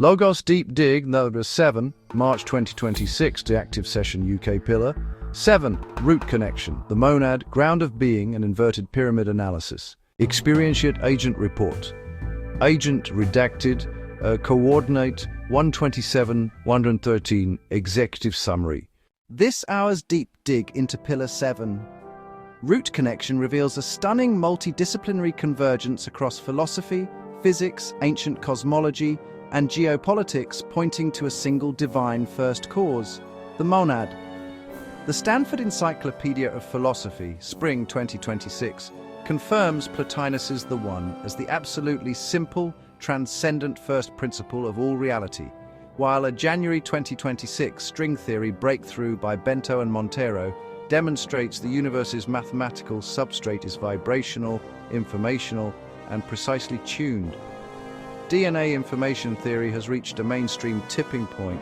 Logos Deep Dig number 7, March 2026, Deactive Session UK Pillar. 7. Root Connection, the Monad, Ground of Being and Inverted Pyramid Analysis. Experienced Agent Report. Agent Redacted, Coordinate 127-113, Executive Summary. This hour's deep dig into Pillar 7. Root Connection reveals a stunning multidisciplinary convergence across philosophy, physics, ancient cosmology, and geopolitics, pointing to a single divine first cause, the monad. The Stanford Encyclopedia of Philosophy, Spring 2026, confirms Plotinus's The One as the absolutely simple, transcendent first principle of all reality, while a January 2026 string theory breakthrough by Bento and Montero demonstrates the universe's mathematical substrate is vibrational, informational, and precisely tuned. DNA information theory has reached a mainstream tipping point.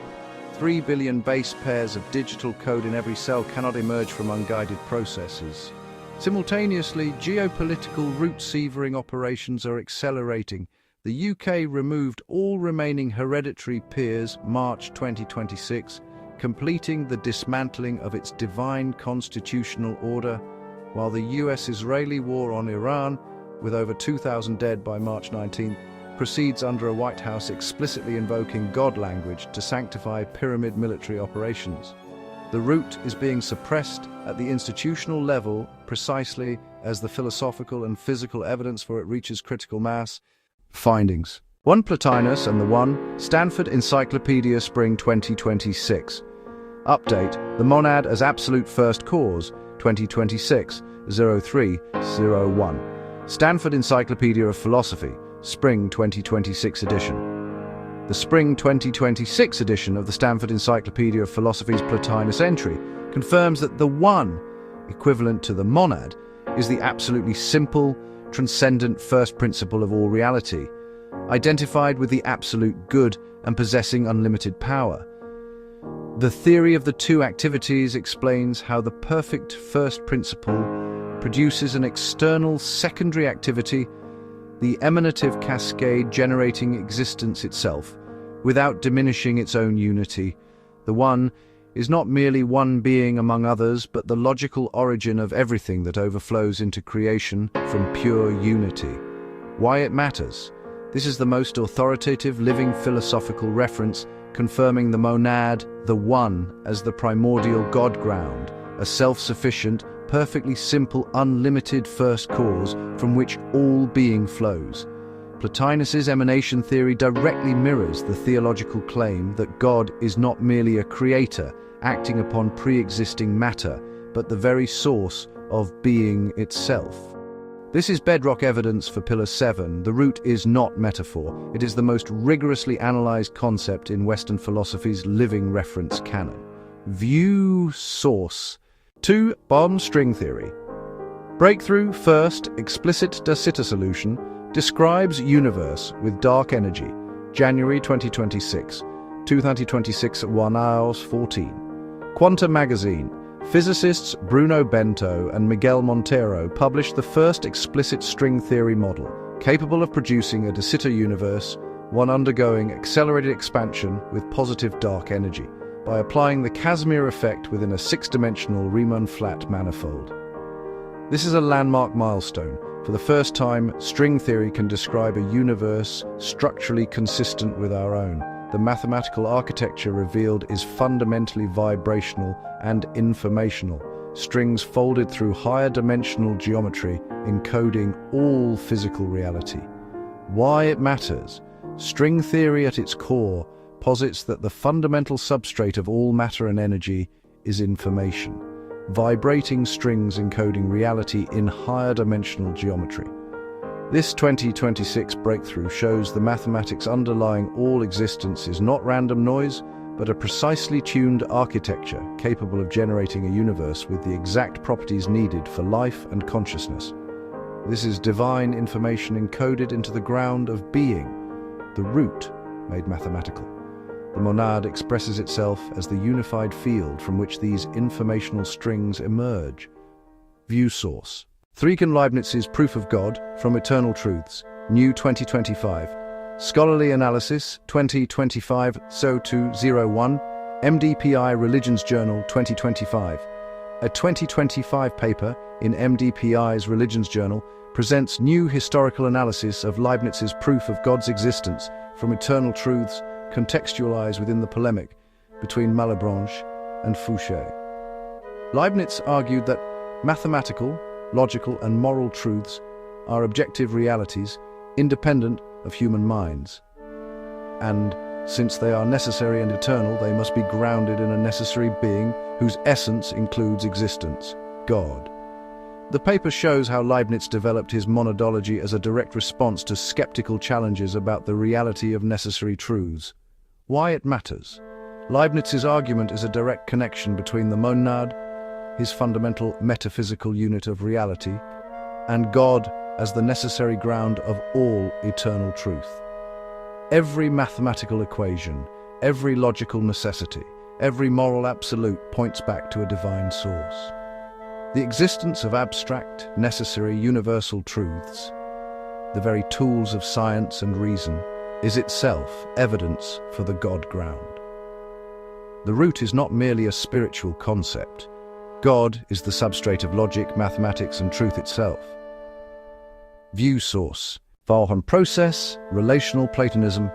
3 billion base pairs of digital code in every cell cannot emerge from unguided processes. Simultaneously, geopolitical root-severing operations are accelerating. The UK removed all remaining hereditary peers March 2026, completing the dismantling of its divine constitutional order, while the US-Israeli war on Iran, with over 2,000 dead by March 19, proceeds under a White House explicitly invoking God language to sanctify pyramid military operations. The root is being suppressed at the institutional level precisely as the philosophical and physical evidence for it reaches critical mass. Findings. 1. Plotinus and the One, Stanford Encyclopedia, Spring 2026. Update. The Monad as Absolute First Cause, 2026, 0301. Stanford Encyclopedia of Philosophy, Spring 2026 edition. The Spring 2026 edition of the Stanford Encyclopedia of Philosophy's Plotinus entry confirms that the One, equivalent to the monad, is the absolutely simple, transcendent first principle of all reality, identified with the absolute good and possessing unlimited power. The theory of the two activities explains how the perfect first principle produces an external secondary activity, the emanative cascade generating existence itself, without diminishing its own unity. The One is not merely one being among others, but the logical origin of everything that overflows into creation from pure unity. Why it matters. This is the most authoritative living philosophical reference confirming the monad, the One, as the primordial God ground, a self-sufficient, perfectly simple, unlimited first cause from which all being flows. Plotinus's emanation theory directly mirrors the theological claim that God is not merely a creator acting upon pre-existing matter, but the very source of being itself. This is bedrock evidence for Pillar 7. The root is not metaphor. It is the most rigorously analyzed concept in Western philosophy's living reference canon. View source. 2. Bomb string theory. Breakthrough first explicit de Sitter solution describes universe with dark energy. January 2026. 2026 at 1 hours 14. Quantum Magazine. Physicists Bruno Bento and Miguel Montero published the first explicit string theory model, capable of producing a de Sitter universe, one undergoing accelerated expansion with positive dark energy, by applying the Casimir effect within a six-dimensional Riemann-flat manifold. This is a landmark milestone. For the first time, string theory can describe a universe structurally consistent with our own. The mathematical architecture revealed is fundamentally vibrational and informational, strings folded through higher dimensional geometry encoding all physical reality. Why it matters. String theory at its core posits that the fundamental substrate of all matter and energy is information, vibrating strings encoding reality in higher dimensional geometry. This 2026 breakthrough shows the mathematics underlying all existence is not random noise, but a precisely tuned architecture capable of generating a universe with the exact properties needed for life and consciousness. This is divine information encoded into the ground of being, the root made mathematical. The monad expresses itself as the unified field from which these informational strings emerge. View source. Friedrich Leibniz's Proof of God from Eternal Truths, New 2025. Scholarly Analysis, 2025, SO201, MDPI Religions Journal, 2025. A 2025 paper in MDPI's Religions Journal presents new historical analysis of Leibniz's proof of God's existence from eternal truths contextualized within the polemic between Malebranche and Fouché. Leibniz argued that mathematical, logical, and moral truths are objective realities independent of human minds. And since they are necessary and eternal, they must be grounded in a necessary being whose essence includes existence, God. The paper shows how Leibniz developed his monadology as a direct response to skeptical challenges about the reality of necessary truths. Why it matters. Leibniz's argument is a direct connection between the monad, his fundamental metaphysical unit of reality, and God as the necessary ground of all eternal truth. Every mathematical equation, every logical necessity, every moral absolute points back to a divine source. The existence of abstract, necessary, universal truths, the very tools of science and reason, is itself evidence for the God ground. The root is not merely a spiritual concept. God is the substrate of logic, mathematics, and truth itself. View source: Vaughan Process, Relational Platonism,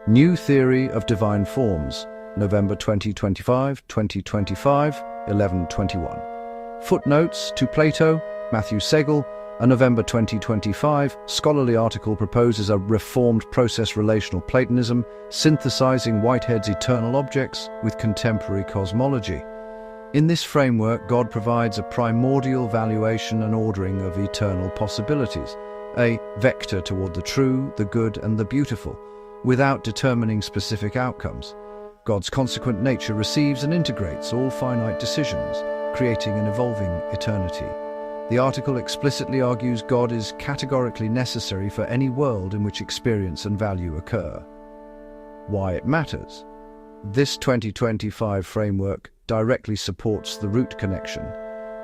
New Theory of Divine Forms, November 2025, 1121. Footnotes to Plato, Matthew Segel, a November 2025 scholarly article proposes a reformed process relational Platonism, synthesizing Whitehead's eternal objects with contemporary cosmology. In this framework, God provides a primordial valuation and ordering of eternal possibilities, a vector toward the true, the good, and the beautiful, without determining specific outcomes. God's consequent nature receives and integrates all finite decisions, creating an evolving eternity. The article explicitly argues God is categorically necessary for any world in which experience and value occur. Why it matters. This 2025 framework directly supports the root connection.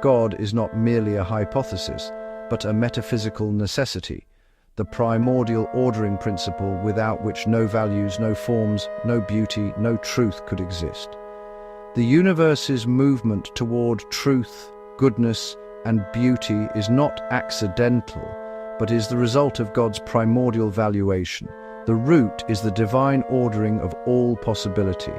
God is not merely a hypothesis, but a metaphysical necessity, the primordial ordering principle without which no values, no forms, no beauty, no truth could exist. The universe's movement toward truth, goodness, and beauty is not accidental, but is the result of God's primordial valuation. The root is the divine ordering of all possibility.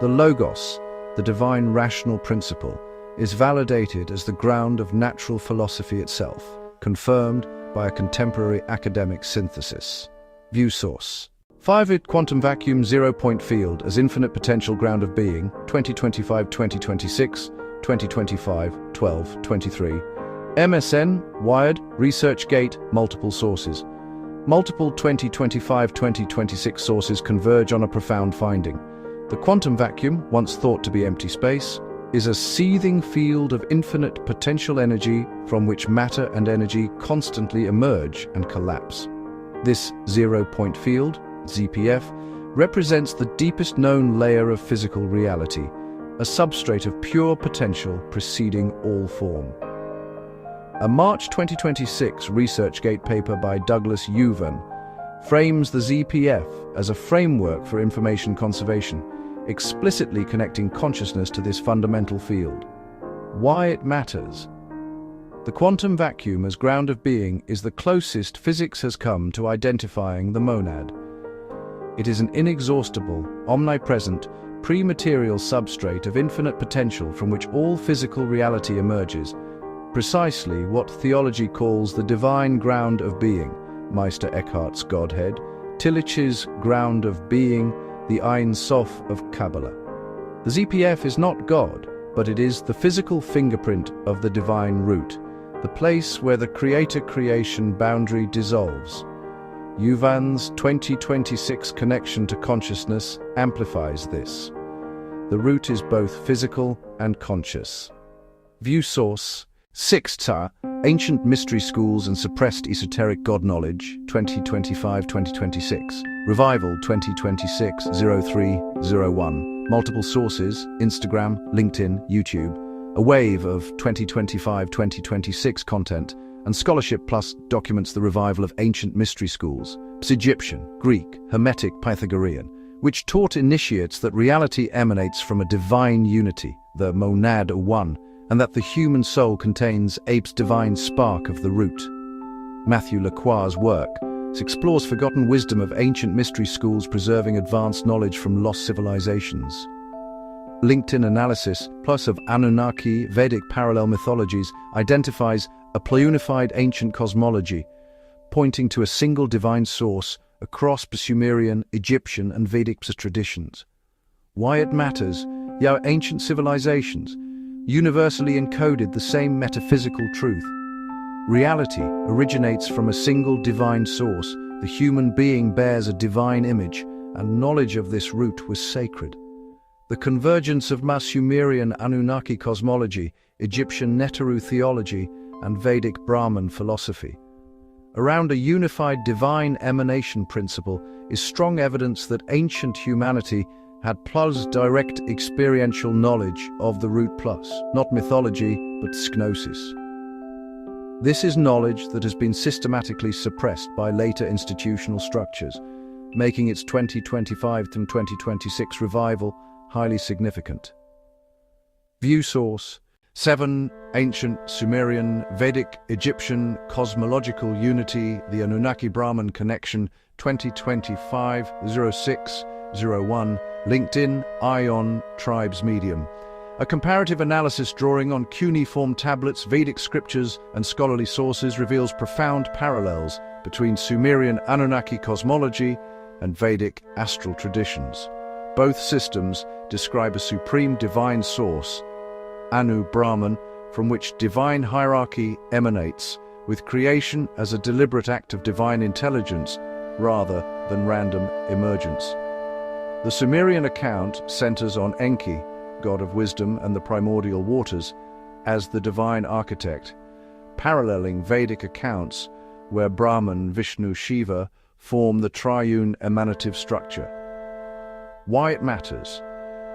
The Logos, the divine rational principle, is validated as the ground of natural philosophy itself, confirmed by a contemporary academic synthesis. View source: 5 Quantum Vacuum Zero-Point Field as Infinite Potential Ground of Being, 2025-2026, 2025-12-23. MSN, Wired, ResearchGate, multiple sources. Multiple 2025-2026 sources converge on a profound finding. The quantum vacuum, once thought to be empty space, is a seething field of infinite potential energy from which matter and energy constantly emerge and collapse. This zero-point field, ZPF, represents the deepest known layer of physical reality, a substrate of pure potential preceding all form. A March 2026 ResearchGate paper by Douglas Yuvan frames the ZPF as a framework for information conservation, explicitly connecting consciousness to this fundamental field. Why it matters. The quantum vacuum as ground of being is the closest physics has come to identifying the monad. It is an inexhaustible, omnipresent, pre-material substrate of infinite potential from which all physical reality emerges, precisely what theology calls the divine ground of being, Meister Eckhart's Godhead, Tillich's ground of being, the Ein Sof of Kabbalah. The ZPF is not God, but it is the physical fingerprint of the divine root, the place where the creator-creation boundary dissolves. Yuvan's 2026 connection to consciousness amplifies this. The root is both physical and conscious. View source: Sixta, Ancient Mystery Schools and Suppressed Esoteric God Knowledge, 2025-2026. Revival 2026-03-01. Multiple sources: Instagram, LinkedIn, YouTube. A wave of 2025-2026 content and Scholarship Plus documents the revival of ancient mystery schools, Egyptian, Greek, Hermetic, Pythagorean, which taught initiates that reality emanates from a divine unity, the monad or one, and that the human soul contains Ape's divine spark of the root. Matthew Lacroix's work explores forgotten wisdom of ancient mystery schools preserving advanced knowledge from lost civilizations. LinkedIn analysis plus of Anunnaki Vedic parallel mythologies identifies a pleionified ancient cosmology, pointing to a single divine source across Sumerian, Egyptian, and Vedic traditions. Why it matters? Our ancient civilizations universally encoded the same metaphysical truth. Reality originates from a single divine source. The human being bears a divine image, and knowledge of this root was sacred. The convergence of Sumerian Anunnaki cosmology, Egyptian Neteru theology, and Vedic Brahman philosophy around a unified divine emanation principle is strong evidence that ancient humanity had plus direct experiential knowledge of the root plus, not mythology, but gnosis. This is knowledge that has been systematically suppressed by later institutional structures, making its 2025 to 2026 revival highly significant. View source: 7 Ancient Sumerian, Vedic, Egyptian, Cosmological Unity, the Anunnaki Brahman Connection, 2025-06-01, LinkedIn, Ion, Tribes Medium. A comparative analysis drawing on cuneiform tablets, Vedic scriptures, and scholarly sources reveals profound parallels between Sumerian Anunnaki cosmology and Vedic astral traditions. Both systems describe a supreme divine source, Anu Brahman, from which divine hierarchy emanates, with creation as a deliberate act of divine intelligence rather than random emergence. The Sumerian account centers on Enki, god of wisdom and the primordial waters, as the divine architect, paralleling Vedic accounts where Brahman, Vishnu, Shiva form the triune emanative structure. Why it matters?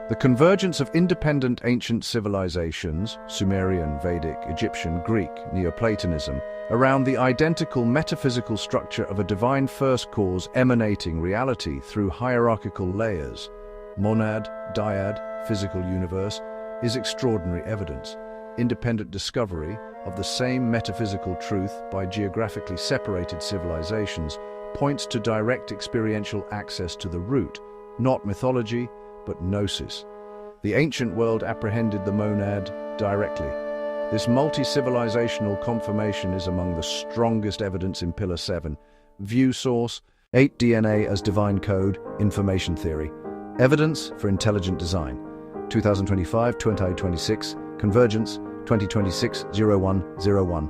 The convergence of independent ancient civilizations, Sumerian, Vedic, Egyptian, Greek, Neoplatonism, around the identical metaphysical structure of a divine first cause emanating reality through hierarchical layers, monad, dyad, physical universe, is extraordinary evidence. Independent discovery of the same metaphysical truth by geographically separated civilizations points to direct experiential access to the root, not mythology, but gnosis. The ancient world apprehended the monad directly. This multi-civilizational confirmation is among the strongest evidence in Pillar 7. View source: 8 DNA as divine code, information theory. Evidence for intelligent design. 2025-2026, Convergence, 2026-01-01.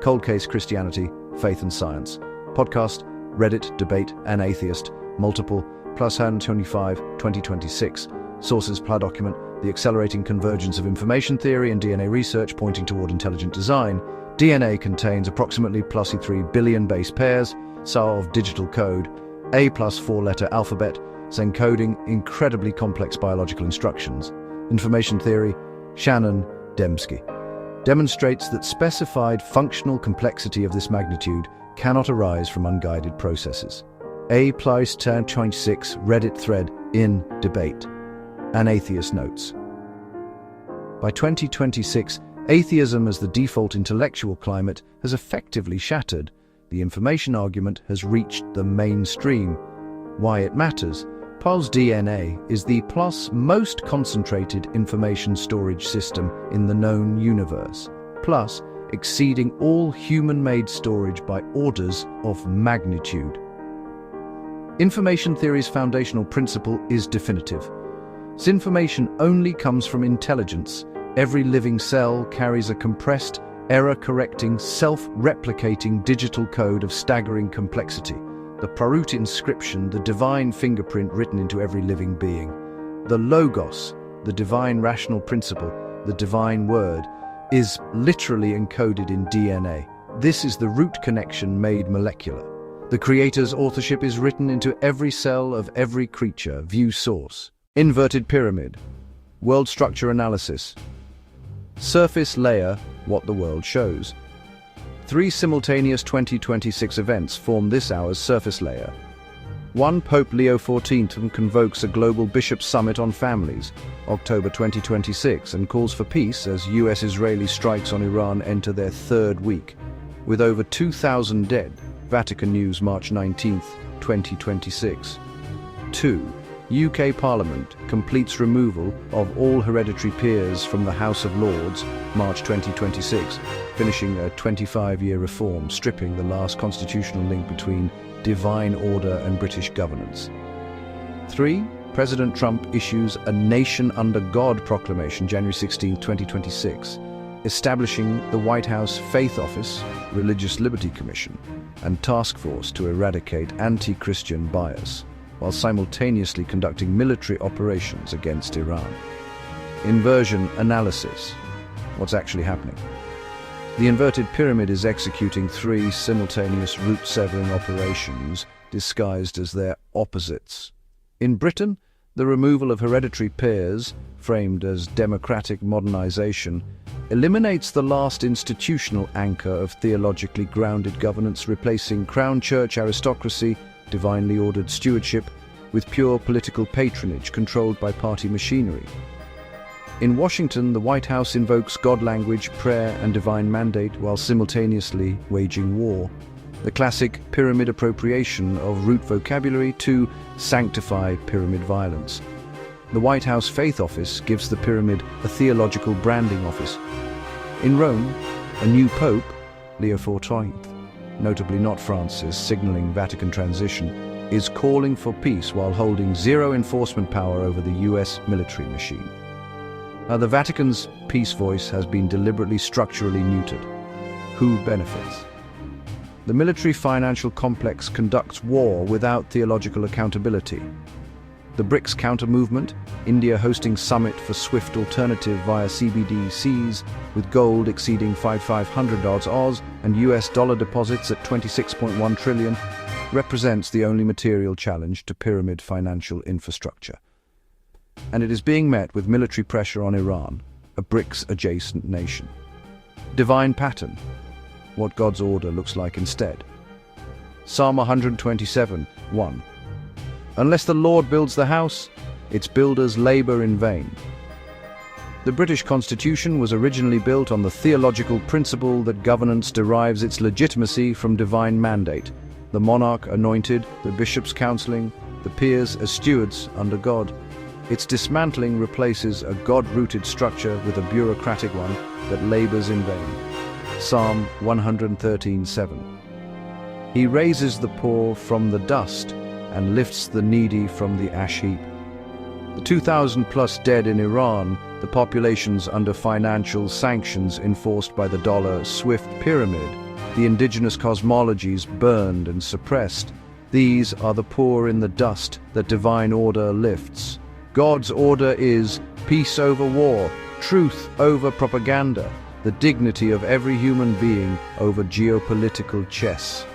Cold Case Christianity, Faith and Science. Podcast, Reddit, Debate, and Atheist. Multiple, +125, 2026. Sources per document, The Accelerating Convergence of Information Theory and DNA Research Pointing Toward Intelligent Design. DNA contains approximately +3 billion base pairs, of digital code, A plus 4-letter alphabet, encoding incredibly complex biological instructions. Information theory, Shannon Dembski, demonstrates that specified functional complexity of this magnitude cannot arise from unguided processes. A plus 1026 Reddit thread in debate. An atheist notes. By 2026, atheism as the default intellectual climate has effectively shattered. The information argument has reached the mainstream. Why it matters? Pulse DNA is the most concentrated information storage system in the known universe, plus exceeding all human-made storage by orders of magnitude. Information theory's foundational principle is definitive. Since information only comes from intelligence, every living cell carries a compressed, error-correcting, self-replicating digital code of staggering complexity. The Parut inscription, the divine fingerprint written into every living being. The Logos, the divine rational principle, the divine word, is literally encoded in DNA. This is the root connection made molecular. The Creator's authorship is written into every cell of every creature. View source. Inverted pyramid. World structure analysis. Surface layer, what the world shows. Three simultaneous 2026 events form this hour's surface layer. 1. Pope Leo XIV convokes a global bishop summit on families, October 2026, and calls for peace as US-Israeli strikes on Iran enter their third week. With over 2,000 dead, Vatican News, March 19, 2026. 2. UK Parliament completes removal of all hereditary peers from the House of Lords, March 2026, finishing a 25-year reform, stripping the last constitutional link between divine order and British governance. 3. President Trump issues a Nation Under God proclamation, January 16, 2026, establishing the White House Faith Office, Religious Liberty Commission, and task force to eradicate anti-Christian bias, while simultaneously conducting military operations against Iran. Inversion analysis. What's actually happening? The inverted pyramid is executing three simultaneous root-severing operations disguised as their opposites. In Britain, the removal of hereditary peers, framed as democratic modernization, eliminates the last institutional anchor of theologically grounded governance, replacing crown church aristocracy, divinely ordered stewardship, with pure political patronage controlled by party machinery. In Washington, the White House invokes God language, prayer, and divine mandate while simultaneously waging war. The classic pyramid appropriation of root vocabulary to sanctify pyramid violence. The White House Faith Office gives the pyramid a theological branding office. In Rome, a new pope, Leo XIV, notably not Francis, signaling Vatican transition, is calling for peace while holding zero enforcement power over the US military machine. The Vatican's peace voice has been deliberately structurally neutered. Who benefits? The military financial complex conducts war without theological accountability. The BRICS counter-movement, India hosting summit for swift alternative via CBDCs, with gold exceeding 5,500 Oz and US dollar deposits at 26.1 trillion, represents the only material challenge to pyramid financial infrastructure. And it is being met with military pressure on Iran, a BRICS-adjacent nation. Divine pattern. What God's order looks like instead. Psalm 127:1. Unless the Lord builds the house, its builders labor in vain. The British Constitution was originally built on the theological principle that governance derives its legitimacy from divine mandate, the monarch anointed, the bishops counseling, the peers as stewards under God. Its dismantling replaces a God-rooted structure with a bureaucratic one that labors in vain. Psalm 113:7. He raises the poor from the dust and lifts the needy from the ash heap. The 2,000-plus dead in Iran, the populations under financial sanctions enforced by the dollar-swift pyramid, the indigenous cosmologies burned and suppressed. These are the poor in the dust that divine order lifts. God's order is peace over war, truth over propaganda, the dignity of every human being over geopolitical chess.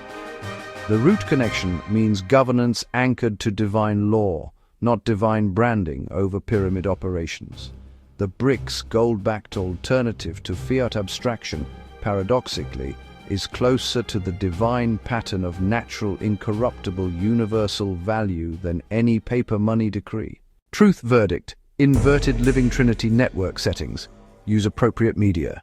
The root connection means governance anchored to divine law, not divine branding over pyramid operations. The BRICS gold-backed alternative to fiat abstraction, paradoxically, is closer to the divine pattern of natural, incorruptible, universal value than any paper money decree. Truth verdict. Inverted Living Trinity network settings. Use appropriate media.